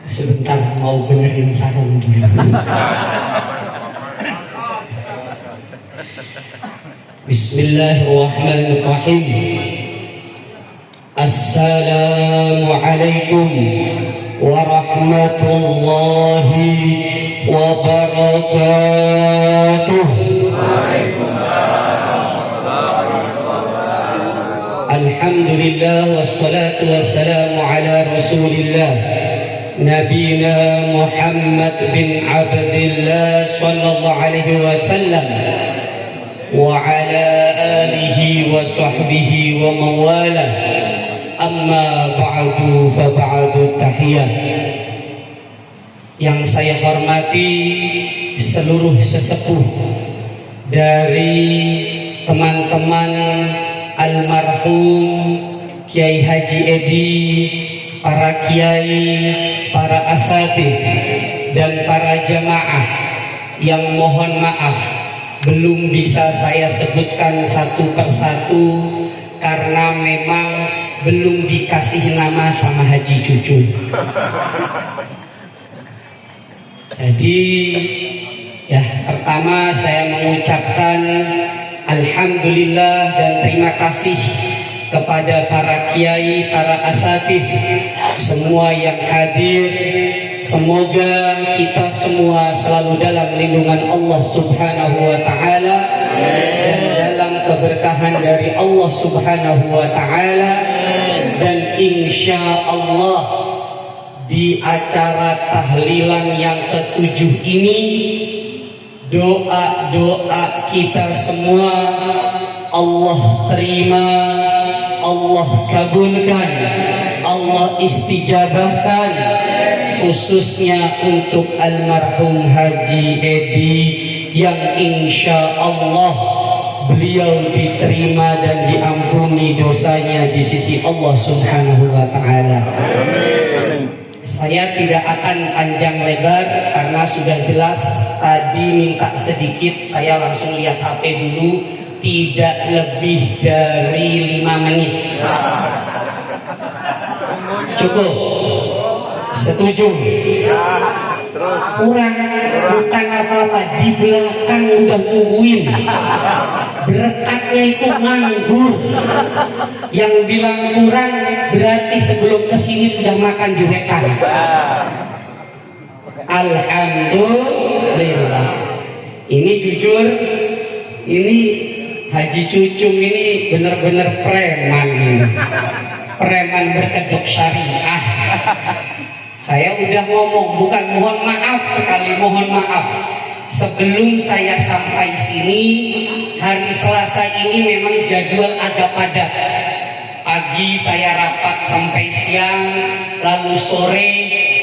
Sebentar mau benerin sarung dulu. Bismillahirrahmanirrahim. Assalamualaikum warahmatullahi wabarakatuh. Alhamdulillah wassalatu wassalamu ala rasulillah Nabina Muhammad bin Abdillah sallallahu alaihi wasallam wa ala alihi wa sahbihi wa mawalah. Amma ba'du fa ba'du tahiyah. Yang saya hormati seluruh sesepuh dari teman-teman almarhum Kiai Haji Edi, para kiai, para asatidz dan para jamaah yang mohon maaf belum bisa saya sebutkan satu persatu karena memang belum dikasih nama sama Haji Cucu. Jadi ya, pertama saya mengucapkan alhamdulillah dan terima kasih kepada para kiai, para asatidz, semua yang hadir. Semoga kita semua selalu dalam lindungan Allah Subhanahu wa Ta'ala dan dalam keberkahan dari Allah Subhanahu wa Ta'ala. Dan insya Allah di acara tahlilan yang ke-7 ini, doa-doa kita semua Allah terima, Allah kabulkan, Allah istijabahkan, khususnya untuk almarhum Haji Edi yang insya Allah beliau diterima dan diampuni dosanya di sisi Allah Subhanahu wa Ta'ala. Saya tidak akan panjang lebar karena sudah jelas tadi minta sedikit, saya langsung lihat HP dulu, tidak lebih dari 5 menit. Cukup? Setuju? Kurang? Bukan apa-apa, di belakang udah nungguin. Berekatnya itu nganggur. Yang bilang kurang berarti sebelum kesini sudah makan di wekan. Alhamdulillah. Ini jujur, ini Haji Cucung ini benar-benar preman ini. Preman berkedok syariah. Saya udah ngomong, bukan mohon maaf sekali, mohon maaf. Sebelum saya sampai sini, hari Selasa ini memang jadwal agak padat. Pagi saya rapat sampai siang, lalu sore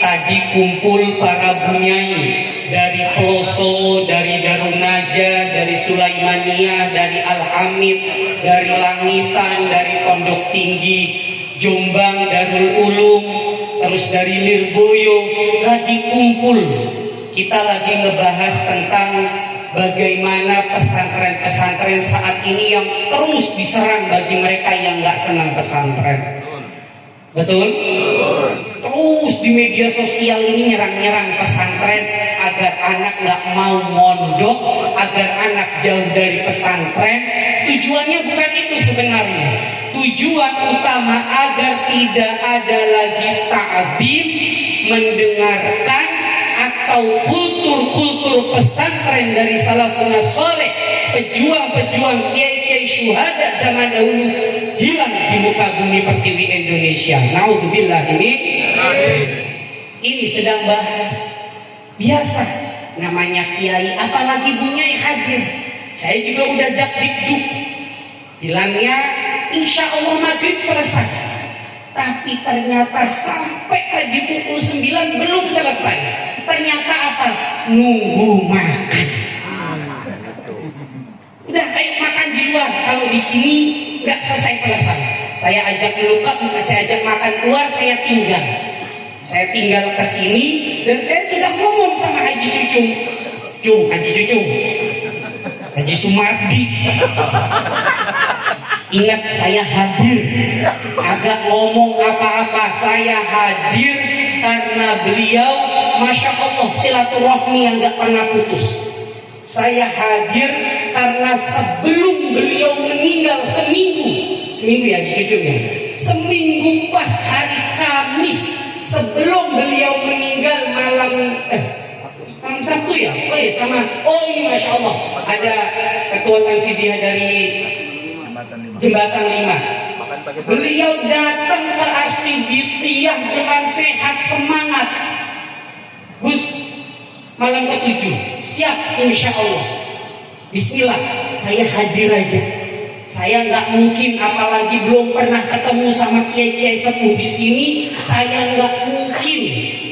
tadi kumpul para bunyai dari Peloso, dari Darun Najah, dari Sulaimaniyah, dari Al-Hamid, dari Langitan, dari Pondok Tinggi Jombang, Darul Ulum, terus dari Lirboyo, lagi kumpul. Kita lagi ngebahas tentang bagaimana pesantren-pesantren saat ini yang terus diserang bagi mereka yang nggak senang pesantren. Betul? Terus di media sosial ini nyerang-nyerang pesantren agar anak nggak mau mondok, agar anak jauh dari pesantren. Tujuannya bukan itu sebenarnya. Tujuan utama agar tidak ada lagi ta'dzim, mendengarkan atau kultur-kultur pesantren dari salafun saleh, pejuang-pejuang kiai-kiai syuhada zaman dahulu hilang di muka bumi pertiwi Indonesia. Naudzubillah. Ini sedang bahas. Biasa namanya kiai, apalagi bunyai hadir. Saya juga udah dakdikduk. Bilangnya insya Allah maghrib selesai. Tapi ternyata sampai tadi pukul 9 belum selesai. Ternyata apa? Nunggu makan. Udah ayo makan di luar. Kalau di sini nggak selesai-selesai. Saya ajak melukat, saya ajak makan keluar, saya tinggal. Saya tinggal ke sini dan saya sudah ngomong sama Haji Cucung. Haji Cucung, Haji Sumardi. Ingat saya hadir, agak ngomong apa-apa saya hadir, karena beliau Masya Allah silaturahmi yang gak pernah putus. Saya hadir karena sebelum beliau meninggal seminggu ya cucunya, seminggu pas hari Kamis sebelum beliau meninggal malam Sabtu ya, ini Masya Allah ada ketua tanfidiyah dari Jembatan 5. Beliau datang ke Asiditiyah dengan sehat semangat. Gus, malam ke-7 siap insya Allah. Bismillah, saya hadir aja. Saya nggak mungkin, apalagi belum pernah ketemu sama kiai-kiai sepuh di sini. Saya nggak mungkin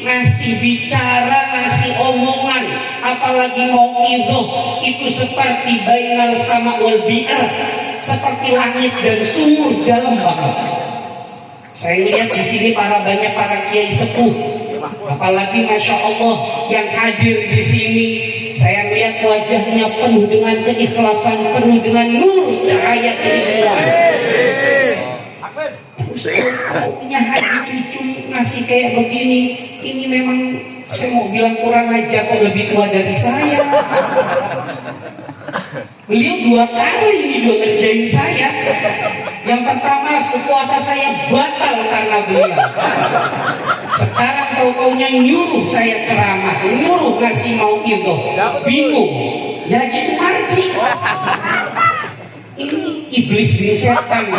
ngasih bicara, ngasih omongan, apalagi mau itu seperti bainal sama wal bi'ar, seperti langit dan sumur dalam banget. Saya lihat di sini banyak para kiai sepuh, apalagi Masya Allah yang hadir di sini. Saya lihat wajahnya penuh dengan keikhlasan, penuh dengan nur cahaya keilmuan. Kalau punya haji cucu ngasih kayak begini, ini memang saya mau bilang kurang aja, kok lebih tua dari saya. Beliau 2 kali video ngerjain saya. Yang pertama puasa saya batal karena beliau. Sekarang tahu-taunya nyuruh saya ceramah, nyuruh ngasih mau itu, bingung. Ya Haji Sumarji, ini iblis bin setan.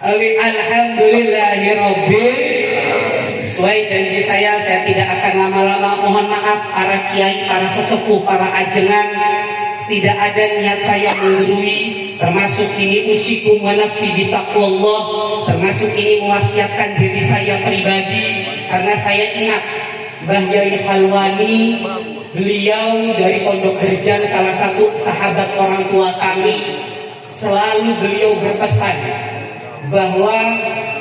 Alhamdulillahirobbil. Sesuai janji saya tidak akan lama-lama. Mohon maaf para kiai, para sesepuh, para ajengan. Tidak ada niat saya menggurui, termasuk ini usikum wa nafsi bitaqwallah, termasuk ini mewasiatkan diri saya pribadi, karena saya ingat Mbah Yai Halwani, beliau dari Pondok Gerjan, salah satu sahabat orang tua kami. Selalu beliau berpesan bahwa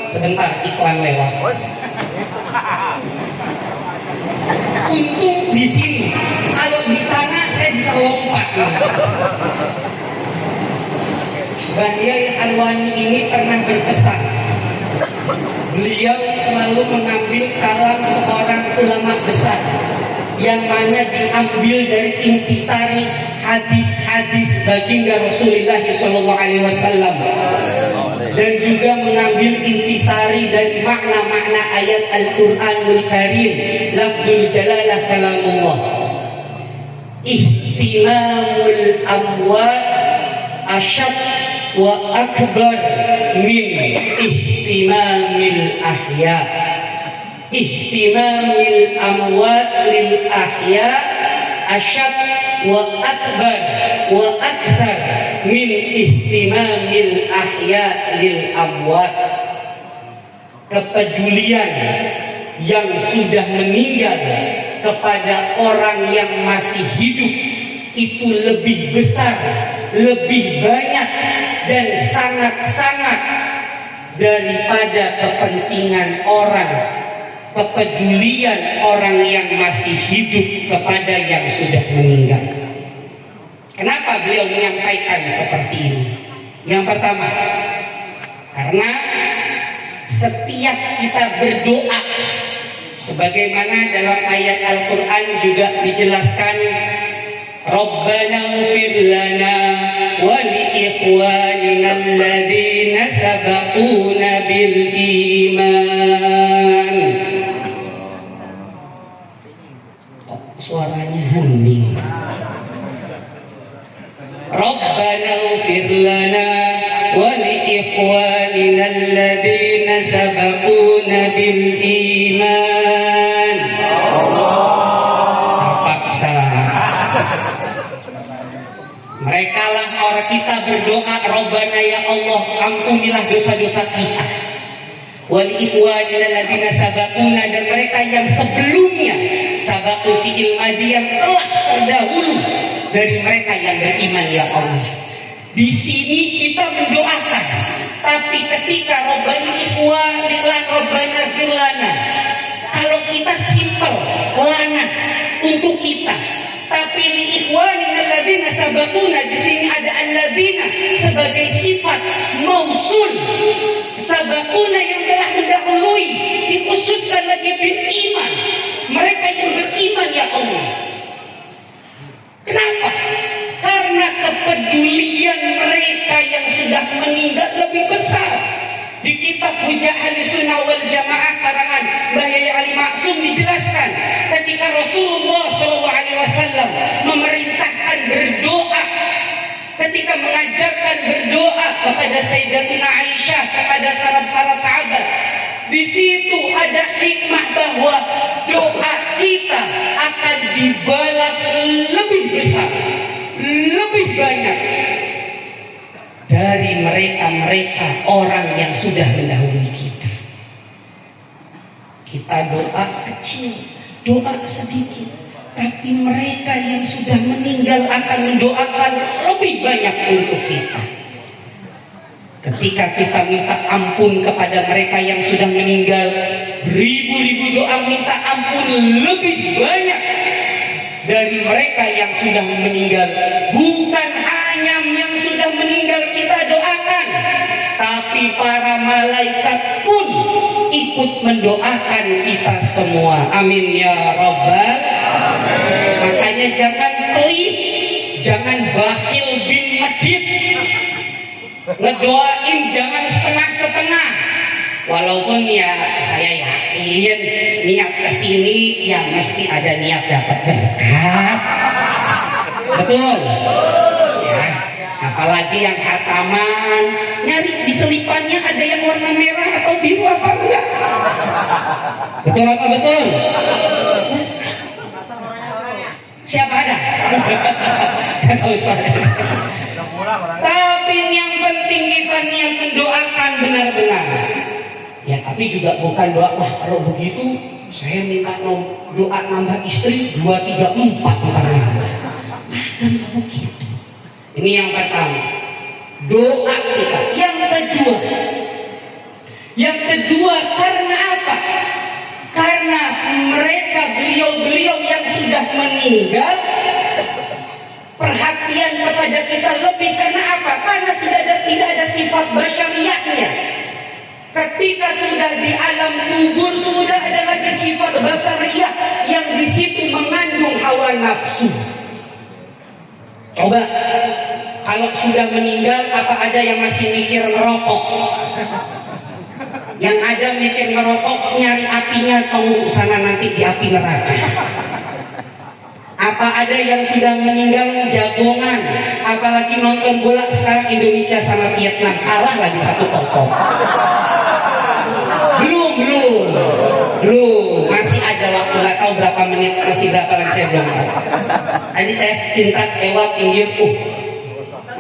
sebentar iklan lewat. Untung di sini, kalau di sana saya bisa lompat. Mbah Yai Halwani ini pernah berpesan. Beliau selalu mengambil kalam seorang ulama besar, yang mana diambil dari intisari hadis-hadis baginda Rasulullah SAW, dan juga mengambil intisari dari makna-makna ayat Al-Quranul Karim, lafzul jalalah kalamullah. Ihtimamul amwat asyad wa akbar min ihtimamil ahya. Ihtimamil amwat lil ahya asyad wa akbar wa akthar min ihtimamil ahya lil amwat. Kepedulian yang sudah meninggal kepada orang yang masih hidup itu lebih besar, lebih banyak, dan sangat-sangat daripada kepentingan orang, kepedulian orang yang masih hidup kepada yang sudah meninggal. Kenapa beliau menyampaikan seperti ini? Yang pertama, karena setiap kita berdoa, sebagaimana dalam ayat Al-Quran juga dijelaskan, Rabbana ighfir lana wa li ikhwanina alladhina sabaquna bil iman. Suaranya hening. Rabbana ighfir lana wa li ikhwanina alladhina sabaquna bil iman. Terpaksa. Mereka lah orang kita berdoa, Rabbana ya Allah, ampunilah dosa-dosa kita. Wal ikhwanina alladziina sabaquna, dan mereka yang sebelumnya sabaqu fi'il madi, yang telah terdahulu dari mereka yang beriman ya Allah. Di sini kita mendoakan, tapi ketika Rabbana ikhwanina Rabbana firlana, kalau kita simpel lana untuk kita, Tapi li ikhwanina alladzina sabaquna, di sini ada alladzina sebagai sifat mausul. Sabaquna yang telah mendahului, dikhususkan lagi bil iman. Mereka yang beriman ya Allah. Kenapa? Karena kepedulian mereka yang sudah meninggal lebih besar. Di kitab Hujjah Ahlussunnah wal Jamaah karangan Mbah Yai Ali Maksum dijelaskan ketika Rasulullah SAW memerintahkan berdoa, ketika mengajarkan berdoa kepada Sayyidatina Aisyah, kepada para sahabat, di situ ada hikmah bahwa doa kita akan dibalas lebih besar, lebih banyak dari mereka-mereka orang yang sudah mendahului kita. Kita doa kecil, doa sedikit, tapi mereka yang sudah meninggal akan mendoakan lebih banyak untuk kita. Ketika kita minta ampun kepada mereka yang sudah meninggal, ribu-ribu doa minta ampun lebih banyak dari mereka yang sudah meninggal. Bukan hanya yang sudah meninggal kita doakan, tapi para malaikat pun ikut mendoakan kita semua. Amin ya Rabbal Alamin. Makanya jangan pelit, jangan bakhil bin medit. Ngedoain jangan setengah-setengah. Walaupun ya saya yakin niat kesini ya mesti ada niat dapat berkat. Betul? Ya, apalagi yang khataman, nyari di selipannya ada yang warna merah atau biru apa enggak? Betul apa betul? Siapa ada? Enggak usah. Tapi yang penting kita niat mendoakan benar-benar. Ya tapi juga bukan doa, wah kalau begitu saya minta doa nambah istri 2, 3, 4 karena dan begitu. Ini yang pertama, doa kita. Yang kedua karena apa? Karena mereka beliau-beliau yang sudah meninggal, perhatian kepada kita lebih. Karena apa? Karena sudah tidak ada sifat basyariahnya. Ketika sudah di alam kubur sudah ada lagi sifat basariyah yang di situ mengandung hawa nafsu. Coba kalau sudah meninggal apa ada yang masih mikir ngerokok? Yang ada mikir ngerokok nyari apinya, tunggu sana nanti di api neraka. Apa ada yang sudah meninggal jagongan? Apalagi nonton bola sekarang Indonesia sama Vietnam kalah lagi 1-0. Belum, masih ada waktu, nggak tahu berapa menit, masih berapa lagi saya belum tahu. Tadi saya sepintas lewat pinggir,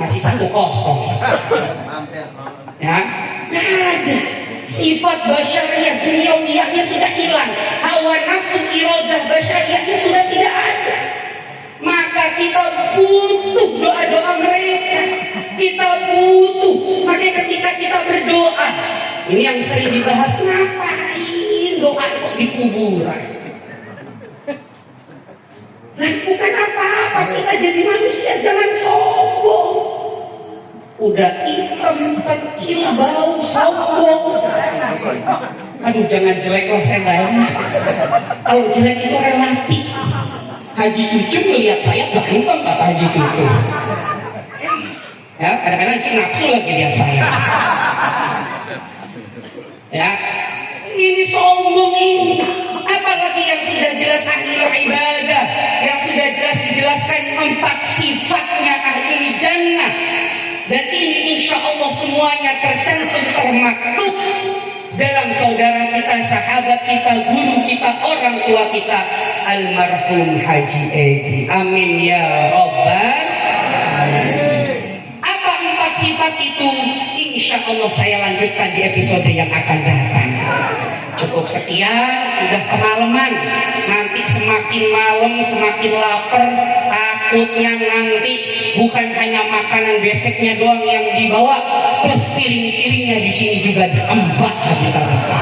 masih 1-0. Ya, nggak ada. Sifat basyariah duniawiyahnya sudah hilang, hawa nafsu iradah basyariahnya sudah tidak ada. Maka kita butuh doa-doa mereka, kita butuh. Makanya ketika kita berdoa, ini yang sering dibahas, ngapain doa kok di kuburan? Nah, bukan apa-apa, kita jadi manusia jangan sombong. Udah hitam, kecil, bau, sombong. Aduh, jangan jelek lah, saya nggak enak. Kalau jelek itu relatif. Haji Cucu melihat saya ganteng, kata Haji Cucu. Ya, kadang-kadang nafsu lagi lihat saya. Ya, ini sombong ini. Apalagi yang sudah jelas ahlul ibadah, yang sudah jelas dijelaskan 4 sifatnya ahlul jannah. Dan ini insya Allah semuanya tercantum, termaktub dalam saudara kita, sahabat kita, guru kita, orang tua kita, almarhum Haji Edi. Amin ya Rabbal Alamin. Apa 4 sifat itu? Insya Allah saya lanjutkan di episode yang akan datang. Cukup sekian, sudah kemalaman. Nanti semakin malam semakin lapar. Takutnya nanti bukan hanya makanan beseknya doang yang dibawa, plus piring-piringnya di sini juga diembat habis-habisan.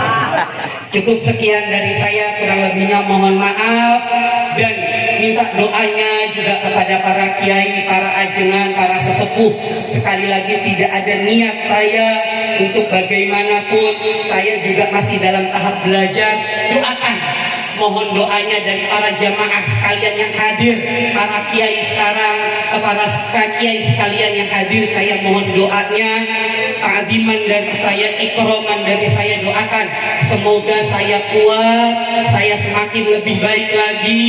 Cukup sekian dari saya, kurang lebihnya mohon maaf. Dan minta doanya juga kepada para kiai, para ajengan, para sesepuh. Sekali lagi tidak ada niat saya untuk bagaimanapun, saya juga masih dalam tahap belajar. Doakan, mohon doanya dari para jamaah sekalian yang hadir, para kiai sekarang, para kiai sekalian yang hadir, saya mohon doanya, ta'ziman dari saya, ikroman dari saya. Doakan semoga saya kuat, saya semakin lebih baik lagi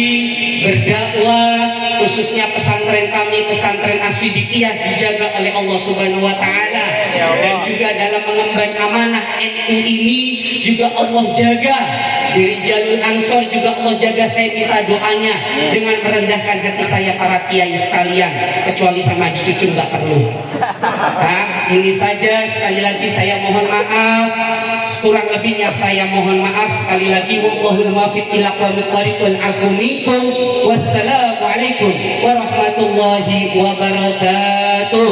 berdakwah, khususnya pesantren kami, pesantren As-Siddiqiyah dijaga oleh Allah Subhanahu wa taala, dan juga dalam mengemban amanah NU ini juga Allah jaga. Diri Jalul Ansor juga Allah jaga. Saya minta doanya dengan merendahkan hati saya para kiai sekalian, kecuali sama Haji Cucu nggak perlu. Nah, ini saja, sekali lagi saya mohon maaf, kurang lebihnya saya mohon maaf sekali lagi. Wallahul muwaffiq ila aqwamit thariq wal afu minkum. Wassalamualaikum warahmatullahi wabarakatuh.